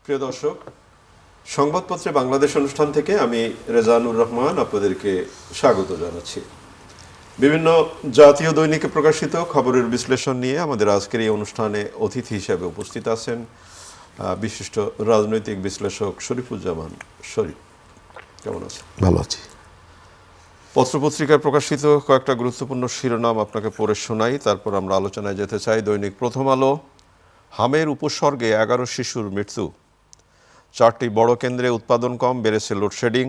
প্রিয় দর্শক, সংবাদপত্রে বাংলাদেশ অনুষ্ঠান থেকে আমি রেজানুর রহমান আপনাদেরকে স্বাগত জানাচ্ছি। বিভিন্ন জাতীয় দৈনিকে প্রকাশিত খবরের বিশ্লেষণ নিয়ে আমাদের আজকের এই অনুষ্ঠানে অতিথি হিসেবে উপস্থিত আছেন বিশিষ্ট রাজনৈতিক বিশ্লেষক শরীফুজ্জামান শরীফ। কেমন আছেন? ভালো আছি। পত্রপত্রিকায় প্রকাশিত কয়েকটা গুরুত্বপূর্ণ শিরোনাম আপনাকে পড়ে শোনাই, তারপর আমরা আলোচনায় যেতে চাই। দৈনিক প্রথম আলো, হামের উপসর্গে 11 শিশুর মৃত্যু। 4টি বড় কেন্দ্রে উৎপাদন কম, বেড়েছে লোডশেডিং।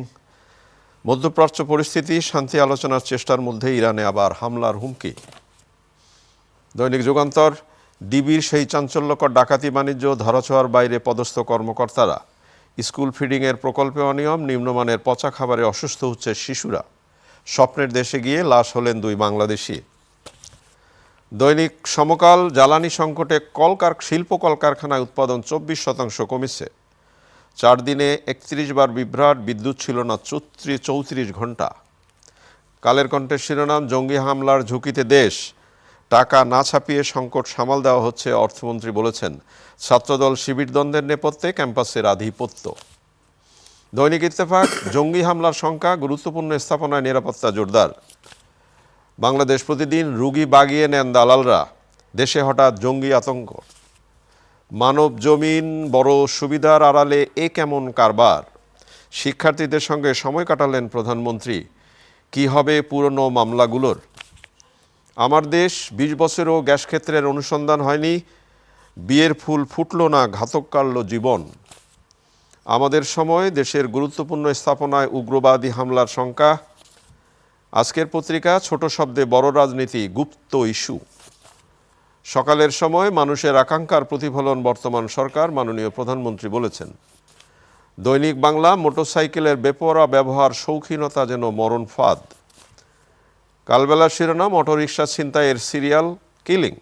মধ্যপ্রাচ্য পরিস্থিতি, শান্তি আলোচনার চেষ্টার মধ্যে ইরানে আবার হামলার হুমকি। দৈনিক যুগান্তর, ডিবির সেই চাঞ্চল্যকর ডাকাতি বাণিজ্য, ধরাছোঁয়ার বাইরে পদস্থ কর্মকর্তারা। স্কুল ফিডিংয়ের প্রকল্পে অনিয়ম, নিম্নমানের পচা খাবারে অসুস্থ হচ্ছে শিশুরা। স্বপ্নের দেশে গিয়ে লাশ হলেন 2 বাংলাদেশি। দৈনিক সমকাল, জ্বালানি সংকটে শিল্প কলকারখানায় উৎপাদন 24% কমেছে। 4 দিনে 31 বার বিভ্রাট, বিদ্যুৎ ছিল না 34 ঘন্টা। কালের কণ্ঠের শিরোনাম, জঙ্গি হামলার ঝুঁকিতে দেশ, টাকা না ছাপিয়ে সংকট সামাল দেওয়া হচ্ছে, অর্থমন্ত্রী বলেছেন। ছাত্রদল শিবির দ্বন্দ্বের নেপথ্যে ক্যাম্পাসের আধিপত্য। দৈনিক ইত্তেফাক, জঙ্গি হামলার শঙ্কা, গুরুত্বপূর্ণ স্থাপনায় নিরাপত্তা জোরদার। বাংলাদেশ প্রতিদিন, রুগী বাগিয়ে নেন দালালরা, দেশে হঠাৎ জঙ্গি আতঙ্ক। মানব জমিন, বড় সুবিধার আড়ালে এ কেমন কারবার। শিক্ষার্থীদের সঙ্গে সময় কাটালেন প্রধানমন্ত্রী। কি হবে পুরনো মামলাগুলোর। আমার দেশ, 20 বছরেও গ্যাস ক্ষেত্রের অনুসন্ধান হয়নি, বিয়ের ফুল ফুটল না, ঘাতক কাটল জীবন। আমাদের সময়, দেশের গুরুত্বপূর্ণ স্থাপনায় উগ্রবাদী হামলার শঙ্কা। আজকের পত্রিকা, ছোট শব্দে বড় রাজনীতি, গুপ্ত ইস্যু। সকালের সময়, মানুষের আকাঙ্ক্ষার প্রতিফলন বর্তমান সরকার, মাননীয় প্রধানমন্ত্রী বলেছেন। দৈনিক বাংলা, মোটরসাইকেলের বেপরোয়া ব্যবহার, শৌখিনতা যেন মরণ ফাঁদ। কালবেলার শিরোনাম, অটোরিকশা ছিনতাইয়ের সিরিয়াল কিলিং।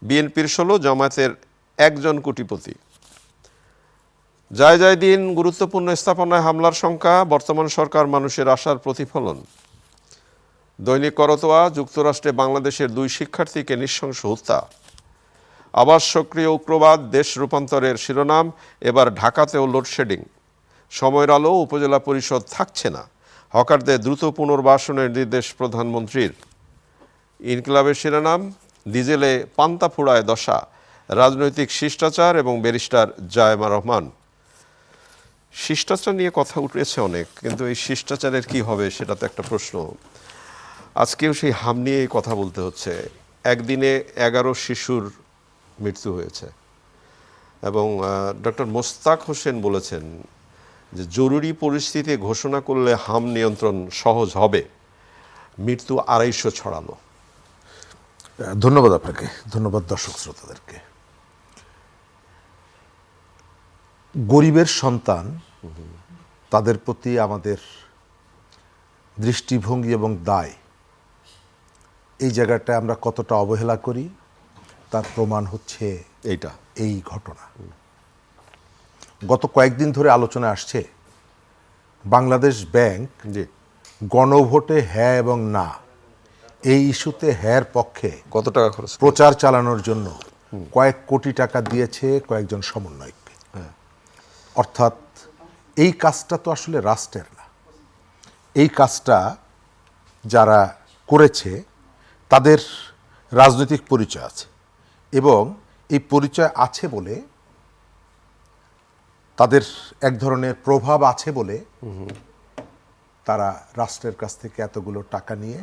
বিএনপির 16, জামায়াতের 1 কোটিপতি। যায় দিন, গুরুত্বপূর্ণ স্থাপনায় হামলার সংখ্যা, বর্তমান সরকার মানুষের আশার প্রতিফলন। দৈনিক করতোয়া, যুক্তরাষ্ট্রে বাংলাদেশের 2 শিক্ষার্থীকে নৃশংস হত্যা। আবার সক্রিয় উগ্রবাদ, দেশ রূপান্তরের শিরোনাম। এবার ঢাকাতেও লোডশেডিং। সময়ের আলো, উপজেলা পরিষদ থাকছে না, হকারদের দ্রুত পুনর্বাসনের নির্দেশ প্রধানমন্ত্রীর। ইনকিলাবের শিরোনাম, ডিজেলে পান্তা ফুড়ায় দশা, রাজনৈতিক শিষ্টাচার এবং ব্যারিস্টার জায়েমা রহমান। শিষ্টাচার নিয়ে কথা উঠেছে অনেক, কিন্তু এই শিষ্টাচারের কি হবে সেটা তো একটা প্রশ্ন। আজকেও সেই হাম নিয়েই কথা বলতে হচ্ছে। একদিনে 11 শিশুর মৃত্যু হয়েছে এবং ডক্টর মোস্তাক হোসেন বলেছেন যে জরুরি পরিস্থিতি ঘোষণা করলে হাম নিয়ন্ত্রণ সহজ হবে। মৃত্যু 250 ছড়ালো। ধন্যবাদ আপনাকে, ধন্যবাদ দর্শক শ্রোতাদেরকে। গরিবের সন্তান, তাদের প্রতি আমাদের দৃষ্টিভঙ্গি এবং দায়, এই জায়গাটা আমরা কতটা অবহেলা করি তার প্রমাণ হচ্ছে এই ঘটনা। গত কয়েকদিন ধরে আলোচনা আসছে বাংলাদেশ ব্যাংক গণভোটে হ্যাঁ এবং না, এই ইস্যুতে হ্যাঁর পক্ষে কত টাকা খরচ প্রচার চালানোর জন্য কয়েক কোটি টাকা দিয়েছে কয়েকজন সমন্বয়ককে। অর্থাৎ এই কাজটা তো আসলে রাষ্ট্রের না। এই কাজটা যারা করেছে তাদের রাজনৈতিক পরিচয় আছে এবং এই পরিচয় আছে বলে, তাদের এক ধরনের প্রভাব আছে বলে তারা রাষ্ট্রের কাছ থেকে এতগুলো টাকা নিয়ে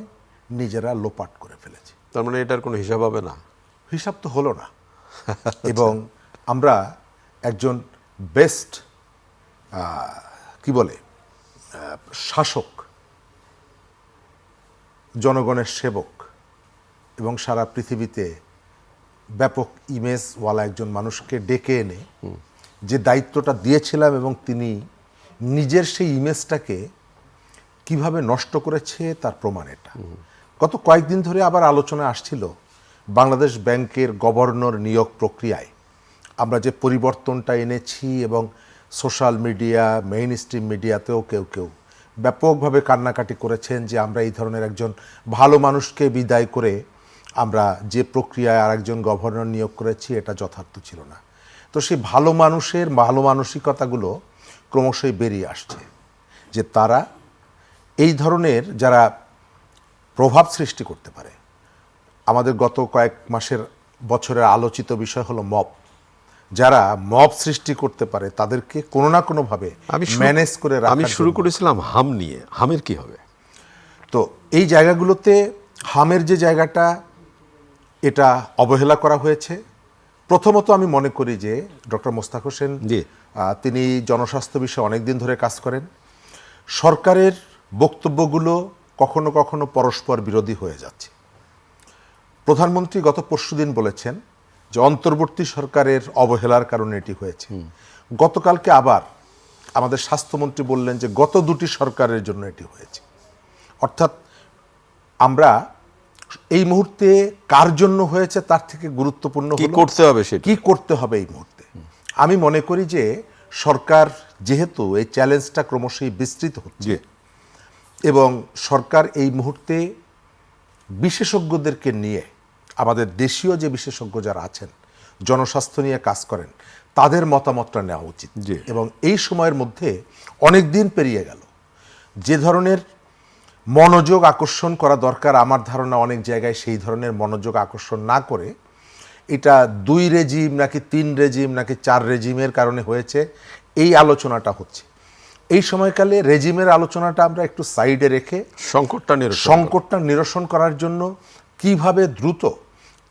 নিজেরা লোপাট করে ফেলেছে। তার মানে এটার কোনো হিসাব হবে না? হিসাব তো হলো না। এবং আমরা একজন বেস্ট শাসক, জনগণের সেবক এবং সারা পৃথিবীতে ব্যাপক ইমেজওয়ালা একজন মানুষকে ডেকে এনে যে দায়িত্বটা দিয়েছিলাম এবং তিনি নিজের সেই ইমেজটাকে কিভাবে নষ্ট করেছে তার প্রমাণ এটা। গত কয়েকদিন ধরে আবার আলোচনা আসছিল বাংলাদেশ ব্যাংকের গভর্নর নিয়োগ প্রক্রিয়ায় আমরা যে পরিবর্তনটা এনেছি এবং সোশ্যাল মিডিয়া, মেইন স্ট্রিম মিডিয়াতেও কেউ ব্যাপকভাবে কান্নাকাটি করেছেন যে আমরা এই ধরনের একজন ভালো মানুষকে বিদায় করে আমরা যে প্রক্রিয়ায় আরেকজন গভর্নর নিয়োগ করেছি এটা যথার্থ ছিল না। তো সেই ভালো মানুষের ভালো মানসিকতাগুলো ক্রমশই বেরিয়ে আসছে, যে তারা এই ধরনের যারা প্রভাব সৃষ্টি করতে পারে। আমাদের গত কয়েক মাসের বছরের আলোচিত বিষয় হলো মব। যারা মব সৃষ্টি করতে পারে তাদেরকে কোনো না কোনোভাবে ম্যানেজ করে রাখা। আমি শুরু করেছিলাম হাম নিয়ে, হামের কি হবে? তো এই জায়গাগুলোতে হামের যে জায়গাটা, এটা অবহেলা করা হয়েছে। প্রথমত আমি মনে করি যে ডক্টর মোস্তাক হোসেন জি। তিনি জনস্বাস্থ্য বিষয়ে অনেক দিন ধরে কাজ করেন। সরকারের বক্তব্যগুলো কখনো কখনো পরস্পর বিরোধী হয়ে যাচ্ছে। প্রধানমন্ত্রী গত পরশুদিন বলেছেন যে অন্তর্বর্তী সরকারের অবহেলার কারণে এটি হয়েছে। গতকালকে আবার আমাদের স্বাস্থ্যমন্ত্রী বললেন যে গত দুটি সরকারের জন্য এটি হয়েছে। অর্থাৎ আমরা এই মুহূর্তে কার জন্য হয়েছে তার থেকে গুরুত্বপূর্ণ কি হলো করতে হবে সেটা। কি করতে হবে এই মুহূর্তে। আমি মনে করি যে সরকার যেহেতু এই চ্যালেঞ্জটা ক্রমশই বিস্তৃত হচ্ছে, এবং সরকার এই মুহূর্তে বিশেষজ্ঞদেরকে নিয়ে, আমাদের দেশীয় যে বিশেষজ্ঞ যারা আছেন জনস্বাস্থ্য নিয়ে কাজ করেন, তাদের মতামতটা নেওয়া উচিত। এবং এই সময়ের মধ্যে অনেক দিন পেরিয়ে গেল, যে ধরনের মনোযোগ আকর্ষণ করা দরকার, আমার ধারণা অনেক জায়গায় সেই ধরনের মনোযোগ আকর্ষণ না করে এটা 2 রেজিম নাকি 3 রেজিম নাকি 4 রেজিমের কারণে হয়েছে, এই আলোচনাটা হচ্ছে। এই সময়কালে রেজিমের আলোচনাটা আমরা একটু সাইডে রেখে সংকটটা নিরসন করার জন্য কিভাবে দ্রুত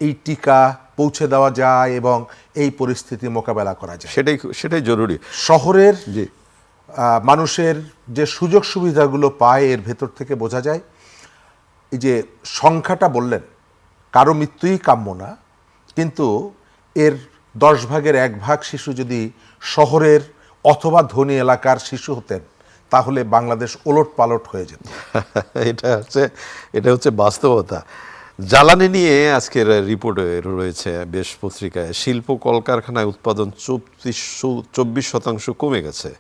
এই টিকা পৌঁছে দেওয়া যায় এবং এই পরিস্থিতি মোকাবেলা করা যায়, সেটাই জরুরি। শহরের মানুষের যে সুযোগ সুবিধাগুলো পায় এর ভেতর থেকে বোঝা যায়। এই যে সংখ্যাটা বললেন, কারো মৃত্যুই কাম্য না, কিন্তু এর 10 ভাগের 1 ভাগ শিশু যদি শহরের অথবা ধনী এলাকার শিশু হতেন, তাহলে বাংলাদেশ ওলট পালট হয়ে যেত। এটা হচ্ছে বাস্তবতা। জ্বালানি নিয়ে আজকের রিপোর্টে রয়েছে বেশ পত্রিকায়, শিল্প কলকারখানায় উৎপাদন 24% কমে গেছে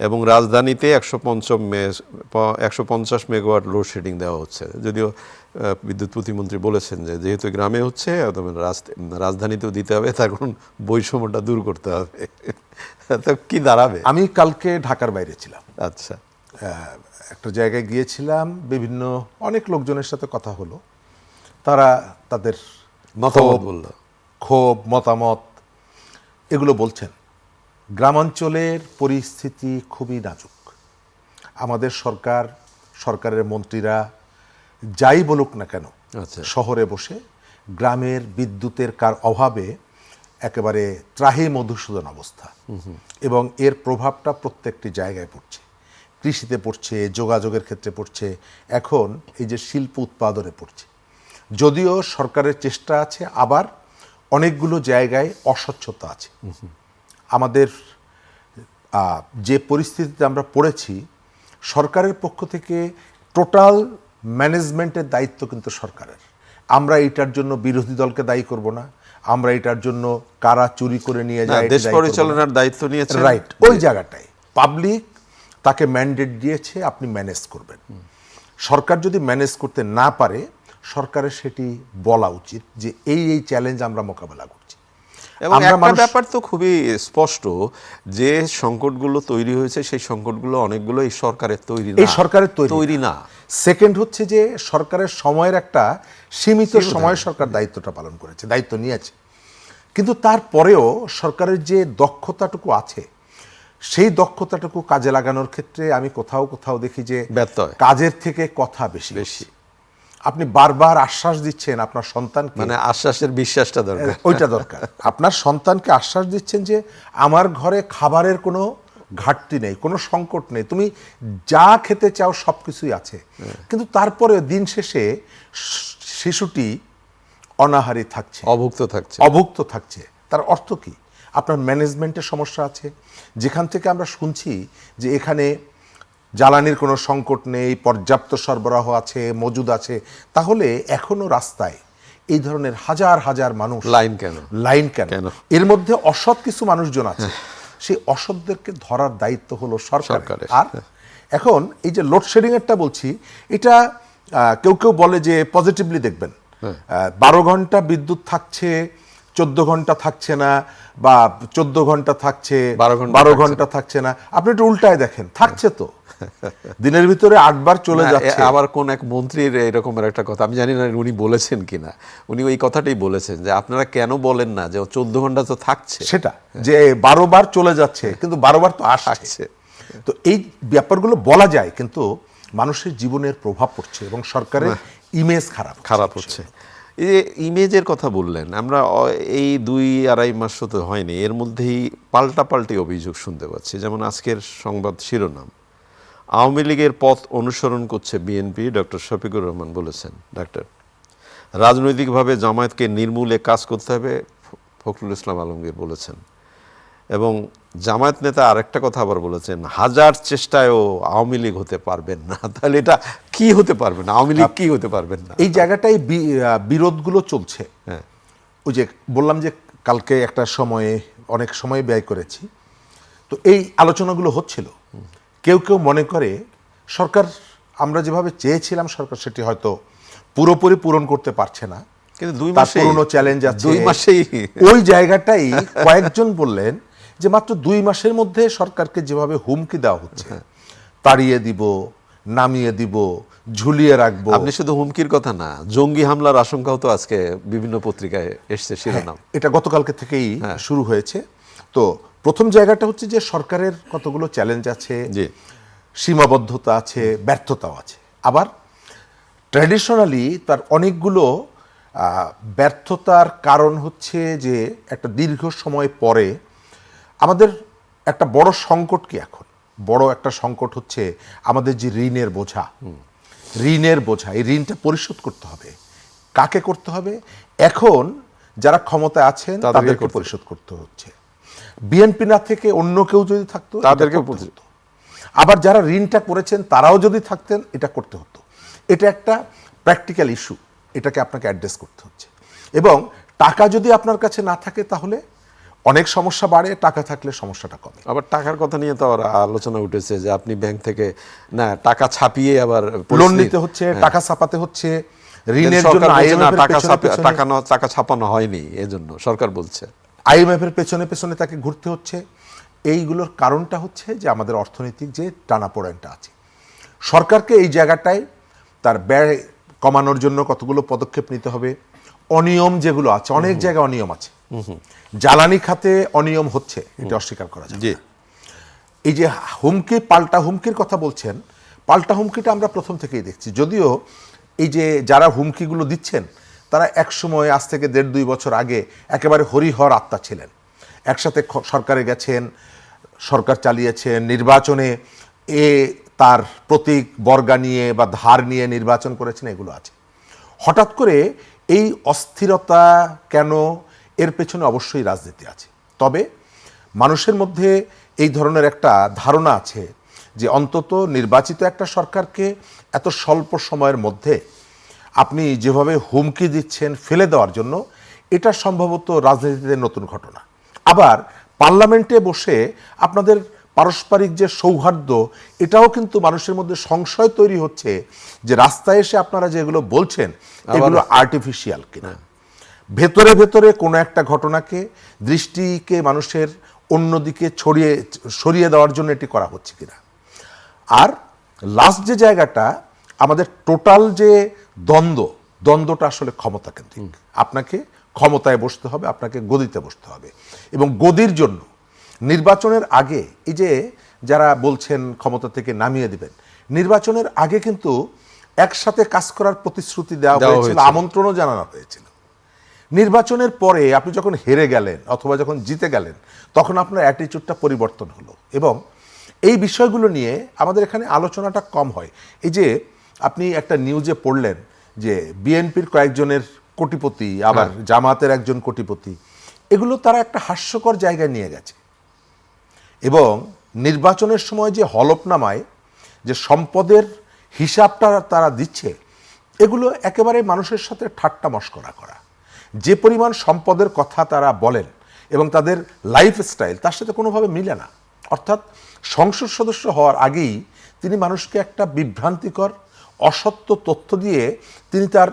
এবং রাজধানীতে 150 মেগাওয়াট লোডশেডিং দেওয়া হচ্ছে। যদিও বিদ্যুৎ প্রতিমন্ত্রী বলেছেন যে যেহেতু গ্রামে হচ্ছে রাজধানীতেও দিতে হবে, তার কারণ বৈষম্যটা দূর করতে হবে। তো কি দাঁড়াবে? আমি কালকে ঢাকার বাইরে ছিলাম। আচ্ছা, একটা জায়গায় গিয়েছিলাম, বিভিন্ন অনেক লোকজনের সাথে কথা হলো, তারা তাদের ক্ষোভ মতামত এগুলো বলছেন। গ্রামাঞ্চলের পরিস্থিতি খুবই নাজুক। আমাদের সরকারের মন্ত্রীরা যাই বলুক না কেন, শহরে বসে গ্রামের বিদ্যুতের অভাবে একেবারে ত্রাহি মধুসূদন অবস্থা, এবং এর প্রভাবটা প্রত্যেকটি জায়গায় পড়ছে। কৃষিতে পড়ছে, যোগাযোগের ক্ষেত্রে পড়ছে, এখন এই যে শিল্প উৎপাদনে পড়ছে। যদিও সরকারের চেষ্টা আছে, আবার অনেকগুলো জায়গায় অস্বচ্ছতা আছে। আমাদের যে পরিস্থিতিতে আমরা পড়েছি, সরকারের পক্ষ থেকে টোটাল ম্যানেজমেন্টের দায়িত্ব কিন্তু সরকারের। আমরা এটার জন্য বিরোধী দলকে দায়ী করব না, আমরা এটার জন্য কারা চুরি করে নিয়ে যায় দেশ পরিচালনার দায়িত্ব নিয়েছে, রাইট। ওই জায়গাটায় পাবলিক তাকে ম্যান্ডেট দিয়েছে, আপনি ম্যানেজ করবেন। সরকার যদি ম্যানেজ করতে না পারে, সরকারের সেটি বলা উচিত যে এই চ্যালেঞ্জ আমরা মোকাবেলা করছি। এবং একটা ব্যাপার তো খুবই স্পষ্ট, যে সংকটগুলো তৈরি হয়েছে সেই সংকটগুলো অনেকগুলো এই সরকারের তৈরি না। সেকেন্ড হচ্ছে যে সরকারের সময়ের একটা সীমিত সময় সরকার দায়িত্বটা পালন করেছে, দায়িত্ব নিয়েছে, কিন্তু তারপরেও সরকারের যে দক্ষতাটুকু আছে, সেই দক্ষতাটুকু কাজে লাগানোর ক্ষেত্রে আমি কোথাও কোথাও দেখি যে কাজের থেকে কথা বেশি। আপনি বারবার আশ্বাস দিচ্ছেন আপনার সন্তানকে, মানে আশ্বাসের বিশ্বাসটা দরকার, ওইটা দরকার। আপনার সন্তানকে আশ্বাস দিচ্ছেন যে আমার ঘরে খাবারের কোনো ঘাটতি নেই, কোনো সংকট নেই, তুমি যা খেতে চাও সব কিছুই আছে, কিন্তু তারপরে দিন শেষে শিশুটি অনাহারী থাকছে, অভুক্ত থাকছে। তার অর্থ কি? আপনার ম্যানেজমেন্টের সমস্যা আছে। যেখান থেকে আমরা শুনছি যে এখানে জ্বালানির কোনো সংকট নেই, পর্যাপ্ত সরবরাহ আছে, মজুদ আছে, তাহলে এখনো রাস্তায় এই ধরনের হাজার হাজার মানুষ লাইন কেন? এর মধ্যে অসৎ কিছু মানুষজন আছে, সেই অসৎদেরকে ধরার দায়িত্ব হলো সরকারের। আর এখন এই যে লোডশেডিং এরটা বলছি, এটা কেউ কেউ বলে যে পজিটিভলি দেখবেন, 12 ঘন্টা বিদ্যুৎ থাকছে, 14 ঘন্টা থাকছে না বা 14 ঘন্টা থাকছে, 12 ঘন্টা থাকছে না। আপনি একটু উল্টায় দেখেন, থাকছে তো দিনের ভিতরে 8 বার চলে যাচ্ছে। আবার কোন এক মন্ত্রীর এরকমের একটা কথা, আমি জানি না উনি বলেছেন কিনা, উনি ওই কথাটাই বলেছেন যে আপনারা কেন বলেন না যে 14 ঘন্টা তো থাকছে, সেটা যে 12 বার চলে যাচ্ছে কিন্তু 12 বার তো আসছে। তো এই ব্যাপারগুলো বলা যায়, কিন্তু মানুষের জীবনের প্রভাব পড়ছে এবং সরকারের ইমেজ খারাপ হচ্ছে। এই যে ইমেজের কথা বললেন, আমরা এই 2-2.5 মাস তো হয়নি, এর মধ্যেই পাল্টাপাল্টি অভিযোগ শুনতে পাচ্ছি। যেমন আজকের সংবাদ শিরোনাম, আওয়ামী লীগের পথ অনুসরণ করছে বিএনপি, ডক্টর শফিকুর রহমান বলেছেন। ডাক্তার, রাজনৈতিকভাবে জামায়াতকে নির্মূলে কাজ করতে হবে, ফখরুল ইসলাম আলমগীর বলেছেন। এবং জামায়াত নেতা আরেকটা কথা আবার বলেছেন, 1000 চেষ্টায়ও আওয়ামী লীগ হতে পারবেন না। তাহলে এটা কি হতে পারবে না, আওয়ামী লীগ কি হতে পারবেন না? এই জায়গাটাই বিরোধগুলো চলছে। হ্যাঁ, ওই যে বললাম যে কালকে একটা সময়ে অনেক সময় ব্যয় করেছি, তো এই আলোচনাগুলো হচ্ছিল। কেউ কেউ মনে করে সরকার, আমরা যেভাবে চেয়েছিলাম সরকার সেটি হয়তো পুরোপুরি পূরণ করতে পারছে না, কিন্তু 2 তার মাসে পুরনো চ্যালেঞ্জ আছে। 2 মাসেই ওই জায়গাটাই কয়েকজন বললেন যে মাত্র 2 মাসের মধ্যে সরকারকে যেভাবে হুমকি দেওয়া হচ্ছে, তাড়িয়ে দিব, নামিয়ে দিব, ঝুলিয়ে রাখবো। আপনি শুধু হুমকির কথা না, জঙ্গি হামলার আশঙ্কাও তো আজকে বিভিন্ন পত্রিকায় এসছে শিরোনাম। এটা গতকালকে থেকেই শুরু হয়েছে। তো প্রথম জায়গাটা হচ্ছে যে সরকারের কতগুলো চ্যালেঞ্জ আছে, জি, সীমাবদ্ধতা আছে, ব্যর্থতাও আছে। আবার ট্র্যাডিশনালি তার অনেকগুলো ব্যর্থতার কারণ হচ্ছে যে একটা দীর্ঘ সময় পরে আমাদের একটা বড় সংকট কি এখন, বড় একটা সংকট হচ্ছে আমাদের যে ঋণের বোঝা, এই ঋণটা পরিশোধ করতে হবে। কাকে করতে হবে? এখন যারা ক্ষমতায় আছেন তাদেরকে পরিশোধ করতে হচ্ছে। বিএনপি না থেকে অন্য কেউ যদি থাকতো তাদেরকে করতে হতো। আবার যারা ঋণটা করেছেন তারাও যদি থাকতেন এটা করতে হতো। এটা একটা প্র্যাকটিক্যাল ইস্যু, এটাকে আপনাকে অ্যাড্রেস করতে হচ্ছে। এবং টাকা যদি আপনার কাছে না থাকে তাহলে অনেক সমস্যা বাড়ে, টাকা থাকলে সমস্যাটা কমে। আবার টাকার কথা নিয়ে তো আবার আলোচনা উঠেছে যে আপনি ব্যাংক থেকে না টাকা ছাপিয়ে আবার লোন নিতে হচ্ছে, টাকা ছাপাতে হচ্ছে, ঋণের জন্য টাকা ছাপানো হয়নি, এজন্য সরকার বলছে আইএমএফের পেছনে পেছনে তাকে ঘুরতে হচ্ছে। এইগুলোর কারণটা হচ্ছে যে আমাদের অর্থনৈতিক যে টানাপোড়েনটা আছে। সরকারকে এই জায়গাটায় তার ব্যয় কমানোর জন্য কতগুলো পদক্ষেপ নিতে হবে। অনিয়ম যেগুলো আছে, অনেক জায়গায় অনিয়ম আছে। জ্বালানি খাতে অনিয়ম হচ্ছে, এটা অস্বীকার করা যায় না। এই যে হুমকি, পাল্টা হুমকির কথা বলছেন, পাল্টা হুমকিটা আমরা প্রথম থেকেই দেখছি। যদিও এই যে যারা হুমকিগুলো দিচ্ছেন তারা এক সময়, আজ থেকে 1.5-2 বছর আগে একেবারে হরিহর আত্মা ছিলেন, একসাথে সরকারে গেছেন, সরকার চালিয়েছেন, নির্বাচনে তার প্রতীক বর্গা নিয়ে বা ধার নিয়ে নির্বাচন করেছেন, এগুলো আছে। হঠাৎ করে এই অস্থিরতা কেন? এর পেছনে অবশ্যই রাজনীতি আছে। তবে মানুষের মধ্যে এই ধরনের একটা ধারণা আছে যে অন্তত নির্বাচিত একটা সরকারকে এত স্বল্প সময়ের মধ্যে আপনি যেভাবে হুমকি দিচ্ছেন ফেলে দেওয়ার জন্য, এটা সম্ভবত রাজনীতিতে নতুন ঘটনা। আবার পার্লামেন্টে বসে আপনাদের পারস্পরিক যে সৌহার্দ্য, এটাও কিন্তু মানুষের মধ্যে সংশয় তৈরি হচ্ছে যে রাস্তায় এসে আপনারা যেগুলো বলছেন এগুলো আর্টিফিশিয়াল কিনা। ভেতরে ভেতরে কোনো একটা ঘটনাকে, দৃষ্টিকে মানুষের অন্যদিকে সরিয়ে দেওয়ার জন্য এটি করা হচ্ছে কিনা। আর লাস্ট যে জায়গাটা, আমাদের টোটাল যে দ্বন্দ্বটা আসলে ক্ষমতা কেন্দ্রিক। আপনাকে ক্ষমতায় বসতে হবে, আপনাকে গদিতে বসতে হবে। এবং গদির জন্য নির্বাচনের আগে, এই যে যারা বলছেন ক্ষমতা থেকে নামিয়ে দিবেন, নির্বাচনের আগে কিন্তু একসাথে কাজ করার প্রতিশ্রুতি দেওয়া হয়েছিল, আমন্ত্রণও জানানো হয়েছিল। নির্বাচনের পরে আপনি যখন হেরে গেলেন অথবা যখন জিতে গেলেন, তখন আপনার অ্যাটিটিউডটা পরিবর্তন হলো। এবং এই বিষয়গুলো নিয়ে আমাদের এখানে আলোচনাটা কম হয়। এই যে আপনি একটা নিউজে পড়লেন যে বিএনপির কয়েকজনের কোটিপতি, আবার জামাতের একজন কোটিপতি, এগুলো তারা একটা হাস্যকর জায়গায় নিয়ে গেছে। এবং নির্বাচনের সময় যে হলফনামায় যে সম্পদের হিসাবটা তারা দিচ্ছে, এগুলো একেবারে মানুষের সাথে ঠাট্টা মশকরা করা। যে পরিমাণ সম্পদের কথা তারা বলেন এবং তাদের লাইফস্টাইল তার সাথে কোনোভাবে মিলে না। অর্থাৎ সংসদ সদস্য হওয়ার আগেই তিনি মানুষকে একটা বিভ্রান্তিকর অসত্য তথ্য দিয়ে তিনি তার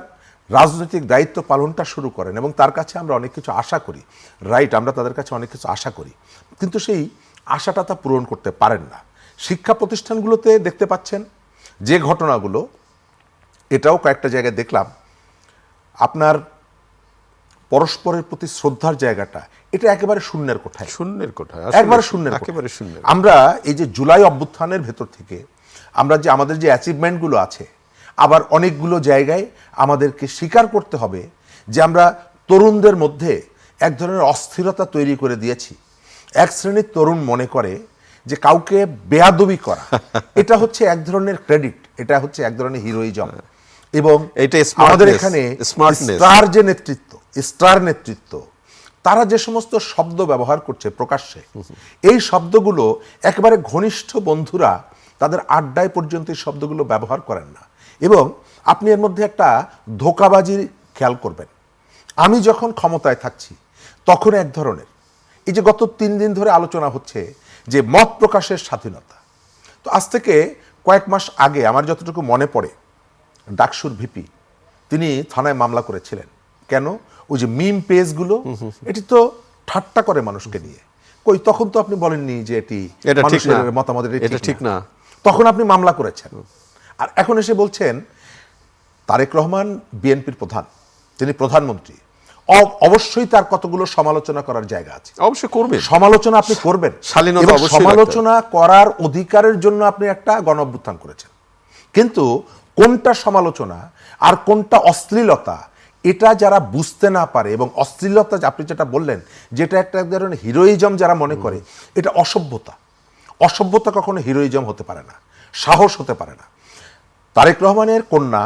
রাজনৈতিক দায়িত্ব পালনটা শুরু করেন এবং তার কাছে আমরা অনেক কিছু আশা করি, রাইট, আমরা তাদের কাছে অনেক কিছু আশা করি, কিন্তু সেই আশাটা তা পূরণ করতে পারেন না। শিক্ষা প্রতিষ্ঠানগুলোতে দেখতে পাচ্ছেন যে ঘটনাগুলো, এটাও কয়েকটা জায়গায় দেখলাম, আপনার পরস্পরের প্রতি শ্রদ্ধার জায়গাটা এটা একেবারে শূন্যের কোঠায়, শূন্যের কোঠায়, একবারে শূন্যের কোঠায়। একেবারে শূন্যের। আমরা এই যে জুলাই অভ্যুত্থানের ভেতর থেকে আমরা যে আমাদের যে অ্যাচিভমেন্টগুলো আছে, আবার অনেকগুলো জায়গায় আমাদেরকে স্বীকার করতে হবে যে আমরা তরুণদের মধ্যে এক ধরনের অস্থিরতা তৈরি করে দিয়েছি। এক শ্রেণীর তরুণ মনে করে যে কাউকে বেয়াদবি করা এটা হচ্ছে এক ধরনের ক্রেডিট, এটা হচ্ছে এক ধরনের হিরোইজম। এবং এটা আমাদের smartness, এখানে smartness। স্টার যে নেতৃত্ব, স্টার নেতৃত্ব, তারা যে সমস্ত শব্দ ব্যবহার করছে প্রকাশ্যে, এই শব্দগুলো একেবারে ঘনিষ্ঠ বন্ধুরা তাদের আড্ডায় পর্যন্ত এই শব্দগুলো ব্যবহার করেন না। এবং আপনি এর মধ্যে একটা ধোঁকাবাজি খেয়াল করবেন। আমি যখন ক্ষমতায় থাকছি তখন এক ধরনের, এই যে গত 3 দিন ধরে আলোচনা হচ্ছে যে মত প্রকাশের স্বাধীনতা, তো আজ থেকে কয়েক মাস আগে আমার যতটুকু মনে পড়ে ডাকসুর ভিপি তিনি থানায় মামলা করেছিলেন। কেন? ওই যে মিম পেজগুলো, এটি তো ঠাট্টা করে মানুষকে নিয়ে। কই, তখন তো আপনি বলেননি যে এটা ঠিক না, মানুষের মতামত এটা ঠিক না। তখন আপনি মামলা করেছেন। আর এখন এসে বলছেন তারেক রহমান বিএনপির প্রধান, তিনি প্রধানমন্ত্রী, অবশ্যই তার কতগুলো সমালোচনা করার জায়গা আছে। অবশ্যই করবেন, সমালোচনা আপনি করবেন, শালীনতা এবং অবশ্যই সমালোচনা করার অধিকারের জন্য আপনি একটা গণঅভ্যুত্থান করেছেন। কিন্তু কোনটা সমালোচনা আর কোনটা অশ্লীলতা এটা যারা বুঝতে না পারে, এবং অশ্লীলতা আপনি যেটা বললেন যেটা একটা ধরনের হিরোইজম যারা মনে করে, এটা অসভ্যতা। অসভ্যতা কখনো হিরোইজম হতে পারে না, সাহস হতে পারে না। তারেক রহমানের কন্যা,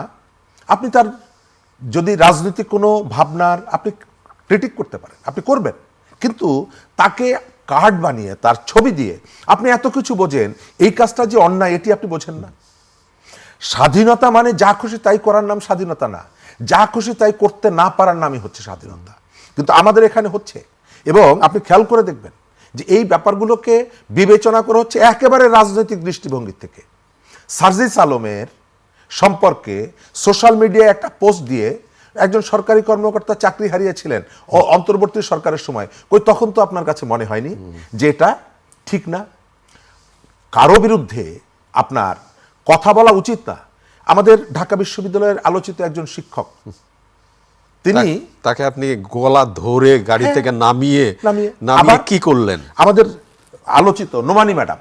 আপনি তার যদি রাজনৈতিক কোনো ভাবনার আপনি ক্রিটিক করতে পারেন, আপনি করবেন, কিন্তু তাকে কার্ড বানিয়ে তার ছবি দিয়ে আপনি এত কিছু বোঝেন, এই কাজটা যে অন্যায় এটি আপনি বোঝেন না। স্বাধীনতা মানে যা খুশি তাই করার নাম স্বাধীনতা না, যা খুশি তাই করতে না পারার নামই হচ্ছে স্বাধীনতা। কিন্তু আমাদের এখানে হচ্ছে, এবং আপনি খেয়াল করে দেখবেন যে এই ব্যাপারগুলোকে বিবেচনা করা হচ্ছে একেবারে রাজনৈতিক দৃষ্টিভঙ্গি থেকে। সার্জিস আলমের সম্পর্কে সোশ্যাল মিডিয়ায় একটা পোস্ট দিয়ে একজন সরকারি কর্মকর্তা চাকরি হারিয়েছিলেন ও অন্তর্বর্তী সরকারের সময়, কই তখন তো আপনার কাছে মনে হয়নি যে এটা ঠিক না? কারো বিরুদ্ধে আপনার কথা বলা উচিত না। আমাদের ঢাকা বিশ্ববিদ্যালয়ের আলোচিত একজন শিক্ষক, তিনি তাকে আপনি গলা ধরে গাড়ি থেকে নামিয়ে আবার কি করলেন? আমাদের আলোচিত নোমানি ম্যাডাম,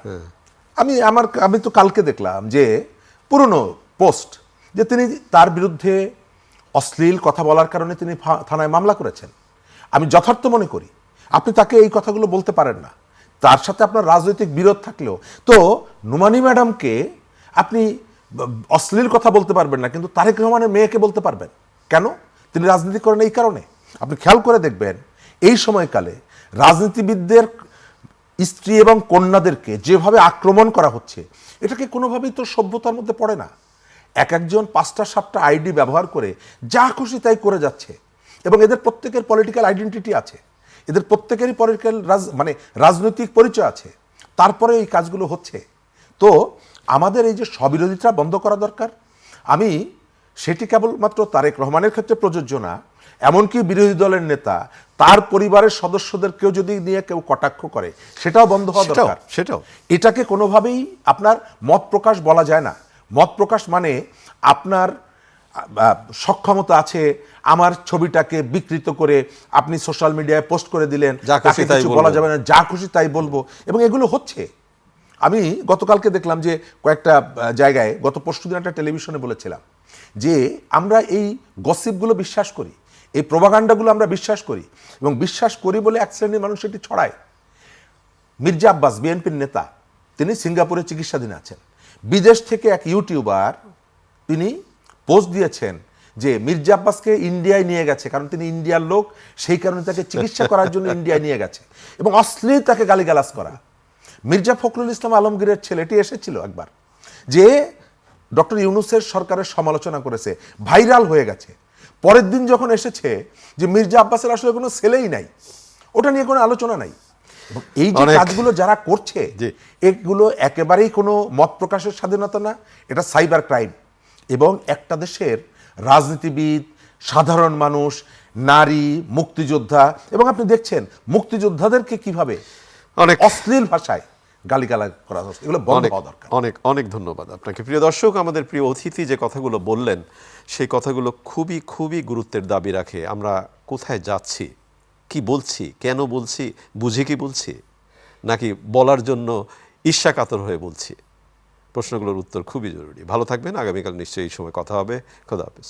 আমি তো কালকে দেখলাম যে পুরনো পোস্ট যে তিনি তার বিরুদ্ধে অশ্লীল কথা বলার কারণে তিনি থানায় মামলা করেছেন। আমি যথার্থ মনে করি আপনি তাকে এই কথাগুলো বলতে পারেন না, তার সাথে আপনার রাজনৈতিক বিরোধ থাকলেও। তো নোমানি ম্যাডামকে আপনি অশ্লীল কথা বলতে পারবেন না, কিন্তু তারেক রহমানের মেয়েকে বলতে পারবেন। কেন? তিনি রাজনীতি করেন এই কারণে। আপনি খেয়াল করে দেখবেন এই সময়কালে রাজনীতিবিদদের স্ত্রী এবং কন্যাদেরকে যেভাবে আক্রমণ করা হচ্ছে, এটাকে কোনোভাবেই তো সভ্যতার মধ্যে পড়ে না। একজন 5টা 7টা আইডি ব্যবহার করে যা খুশি তাই করে যাচ্ছে, এবং এদের প্রত্যেকের পলিটিক্যাল আইডেন্টিটি আছে, এদের প্রত্যেকেরই পলিটিক্যাল রাজনৈতিক পরিচয় আছে, তারপরে এই কাজগুলো হচ্ছে। তো আমাদের এই যে স্ববিরোধিতা বন্ধ করা দরকার। আমি সেটি কেবলমাত্র তারেক রহমানের ক্ষেত্রে প্রযোজ্য না, এমনকি বিরোধী দলের নেতা তার পরিবারের সদস্যদেরকেও যদি নিয়ে কেউ কটাক্ষ করে, সেটাও বন্ধ হওয়া দরকার। সেটাও এটাকে কোনোভাবেই আপনার মত প্রকাশ বলা যায় না। মত প্রকাশ মানে আপনার সক্ষমতা আছে, আমার ছবিটাকে বিকৃত করে আপনি সোশ্যাল মিডিয়ায় পোস্ট করে দিলেন, তাকে কিছু বলা যাবে না, যা খুশি তাই বলবো, এবং এগুলো হচ্ছে। আমি গতকালকে দেখলাম যে কয়েকটা জায়গায়, গত পরশুদিন একটা টেলিভিশনে বলেছিলাম যে আমরা এই গসিপগুলো বিশ্বাস করি, এই প্রোপাগান্ডাগুলো আমরা বিশ্বাস করি, এবং বিশ্বাস করি বলে এক শ্রেণীর মানুষ এটি ছড়ায়। মির্জা আব্বাস বিএনপির নেতা, তিনি সিঙ্গাপুরে চিকিৎসাধীন আছেন। বিদেশ থেকে এক ইউটিউবার তিনি পোস্ট দিয়েছেন যে মির্জা আব্বাসকে ইন্ডিয়ায় নিয়ে গেছে, কারণ তিনি ইন্ডিয়ার লোক, সেই কারণে তাকে চিকিৎসা করার জন্য ইন্ডিয়ায় নিয়ে গেছে, এবং অশ্লীল তাকে গালিগালাজ করা। মির্জা ফখরুল ইসলাম আলমগীরের ছেলেটি এসেছিল একবার, যে ডক্টর ইউনূসের সরকারের সমালোচনা করেছে, ভাইরাল হয়ে গেছে। পরের দিন যখন এসেছে যে মির্জা আব্বাসের আসলে কোনো ছেলেই নাই, ওটা নিয়ে কোনো আলোচনা নাই। এই যে কাজগুলো যারা করছে, এগুলো একেবারেই কোনো মত প্রকাশের স্বাধীনতা না, এটা সাইবার ক্রাইম। এবং একটা দেশের রাজনীতিবিদ, সাধারণ মানুষ, নারী, মুক্তিযোদ্ধা, এবং আপনি দেখছেন মুক্তিযোদ্ধাদেরকে কিভাবে অনেক অশ্লীল ভাষায় গালিগালাজ করা হচ্ছে। এগুলো বন্ধ অনেক হওয়া দরকার। অনেক অনেক ধন্যবাদ আপনাকে। প্রিয় দর্শক, আমাদের প্রিয় অতিথি যে কথাগুলো বললেন সেই কথাগুলো খুবই খুবই গুরুত্বের দাবি রাখে। আমরা কোথায় যাচ্ছি, কি বলছি, কেন বলছি, বুঝে কি বলছি, নাকি বলার জন্য ঈর্ষাকাতর হয়ে বলছি? প্রশ্নগুলোর উত্তর খুবই জরুরি। ভালো থাকবেন। আগামীকাল নিশ্চয়ই এই সময় কথা হবে। খোদা হাফেজ।